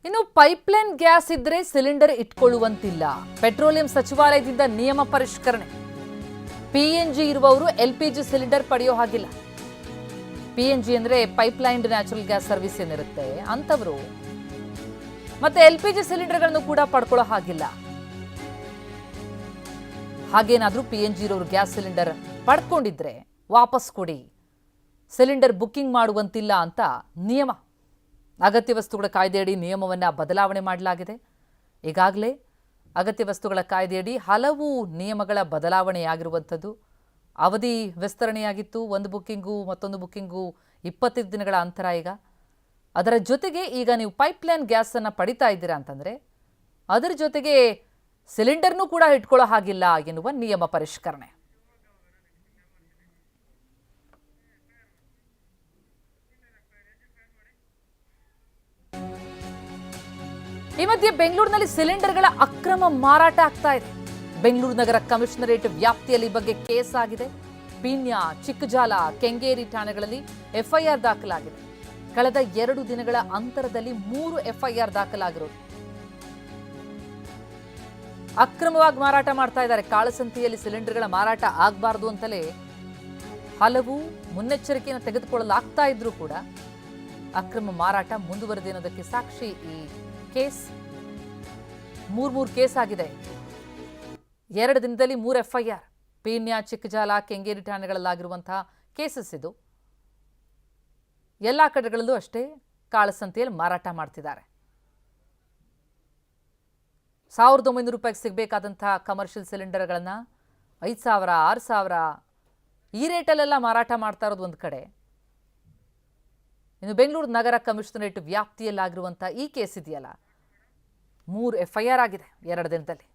ಇನ್ನು pipeline gas ಇದ್ರೆ cylinder ಇಟ್ಕೊಳ್ಳುವಂತಿಲ್ಲ. Petroleum ಸಚಿವಾಲಯದಿಂದ ನಿಯಮ ಪರಿಷ್ಕರಣೆ. ಪಿಎನ್ಜಿ ಇರುವವರು ಎಲ್ಪಿಜಿ ಸಿಲಿಂಡರ್ ಪಡೆಯೋ ಹಾಗಿಲ್ಲ. ಪಿಎನ್ಜಿ ಅಂದ್ರೆ ಪೈಪ್ಲೈನ್ಡ್ ನ್ಯಾಚುರಲ್ ಗ್ಯಾಸ್ ಸರ್ವಿಸ್ ಏನಿರುತ್ತೆ ಅಂತವರು ಮತ್ತೆ ಎಲ್ಪಿಜಿ ಸಿಲಿಂಡರ್ಗಳನ್ನು ಕೂಡ ಪಡ್ಕೊಳ್ಳೋ ಹಾಗಿಲ್ಲ. ಹಾಗೇನಾದ್ರೂ ಪಿಎನ್ಜಿ ಇರೋರು ಗ್ಯಾಸ್ ಸಿಲಿಂಡರ್ ಪಡ್ಕೊಂಡಿದ್ರೆ ವಾಪಸ್ ಕೊಡಿ, ಸಿಲಿಂಡರ್ ಬುಕ್ಕಿಂಗ್ ಮಾಡುವಂತಿಲ್ಲ ಅಂತ ನಿಯಮ. ಅಗತ್ಯ ವಸ್ತುಗಳ ಕಾಯ್ದೆಯಡಿ ನಿಯಮವನ್ನು ಬದಲಾವಣೆ ಮಾಡಲಾಗಿದೆ. ಈಗಾಗಲೇ ಅಗತ್ಯ ವಸ್ತುಗಳ ಕಾಯ್ದೆಯಡಿ ಹಲವು ನಿಯಮಗಳ ಬದಲಾವಣೆಯಾಗಿರುವಂಥದ್ದು. ಅವಧಿ ವಿಸ್ತರಣೆಯಾಗಿತ್ತು. ಒಂದು ಬುಕ್ಕಿಂಗು ಮತ್ತೊಂದು ಬುಕ್ಕಿಂಗು 25 ದಿನಗಳ ಅಂತರ. ಈಗ ಅದರ ಜೊತೆಗೆ ಈಗ ನೀವು ಪೈಪ್ಲೈನ್ ಗ್ಯಾಸನ್ನು ಪಡಿತಾ ಇದ್ದೀರಾ ಅಂತಂದರೆ ಅದರ ಜೊತೆಗೆ ಸಿಲಿಂಡರ್ನೂ ಕೂಡ ಇಟ್ಕೊಳ್ಳೋ ಹಾಗಿಲ್ಲ ಎನ್ನುವ ನಿಯಮ ಪರಿಷ್ಕರಣೆ. ಈ ಮಧ್ಯೆ ಬೆಂಗಳೂರಿನಲ್ಲಿ ಸಿಲಿಂಡರ್ಗಳ ಅಕ್ರಮ ಮಾರಾಟ ಆಗ್ತಾ ಇದೆ. ಬೆಂಗಳೂರು ನಗರ ಕಮಿಷನರೇಟ್ ವ್ಯಾಪ್ತಿಯಲ್ಲಿ ಈ ಬಗ್ಗೆ ಕೇಸ್ ಆಗಿದೆ. ಪೀಣ್ಯ, ಚಿಕ್ಕಜಾಲ, ಕೆಂಗೇರಿ ಠಾಣೆಗಳಲ್ಲಿ ಎಫ್ಐಆರ್ ದಾಖಲಾಗಿದೆ. ಕಳೆದ 2 ದಿನಗಳ ಅಂತರದಲ್ಲಿ 3 ಎಫ್ಐಆರ್ ದಾಖಲಾಗಿರೋದು. ಅಕ್ರಮವಾಗಿ ಮಾರಾಟ ಮಾಡ್ತಾ ಇದ್ದಾರೆ. ಕಾಳಸಂತೆಯಲ್ಲಿ ಸಿಲಿಂಡರ್ಗಳ ಮಾರಾಟ ಆಗಬಾರ್ದು ಅಂತಲೇ ಹಲವು ಮುನ್ನೆಚ್ಚರಿಕೆಯನ್ನು ತೆಗೆದುಕೊಳ್ಳಲಾಗ್ತಾ ಇದ್ರೂ ಕೂಡ ಅಕ್ರಮ ಮಾರಾಟ ಮುಂದುವರೆದಿದೆ ಅನ್ನೋದಕ್ಕೆ ಸಾಕ್ಷಿ ಈ ಕೇಸ್. 3 ಕೇಸ್ ಆಗಿದೆ. 2 ದಿನದಲ್ಲಿ 3 ಎಫ್ಐಆರ್. ಪೀಣ್ಯ, ಚಿಕ್ಕಜಾಲ, ಕೆಂಗೇರಿ ಠಾಣೆಗಳಲ್ಲಾಗಿರುವಂತಹ ಕೇಸಸ್ ಇದು. ಎಲ್ಲ ಕಡೆಗಳಲ್ಲೂ ಅಷ್ಟೇ ಕಾಳಸಂತೆಯಲ್ಲಿ ಮಾರಾಟ ಮಾಡ್ತಿದ್ದಾರೆ. 1900 ರೂಪಾಯಿಗೆ ಸಿಗಬೇಕಾದಂತಹ ಕಮರ್ಷಿಯಲ್ ಸಿಲಿಂಡರ್ಗಳನ್ನು 5000, 6000 ಈ ರೇಟಲ್ಲೆಲ್ಲ ಮಾರಾಟ ಮಾಡ್ತಾ ಇರೋದು ಒಂದು ಕಡೆ. ಇನ್ನು ಬೆಂಗಳೂರು ನಗರ ಕಮಿಷನರೇಟ್ ವ್ಯಾಪ್ತಿಯಲ್ಲಾಗಿರುವಂಥ ಈ ಕೇಸ್ ಇದೆಯಲ್ಲ, 3 ಎಫ್ಐಆರ್ ಆಗಿದೆ 2 ದಿನದಲ್ಲಿ.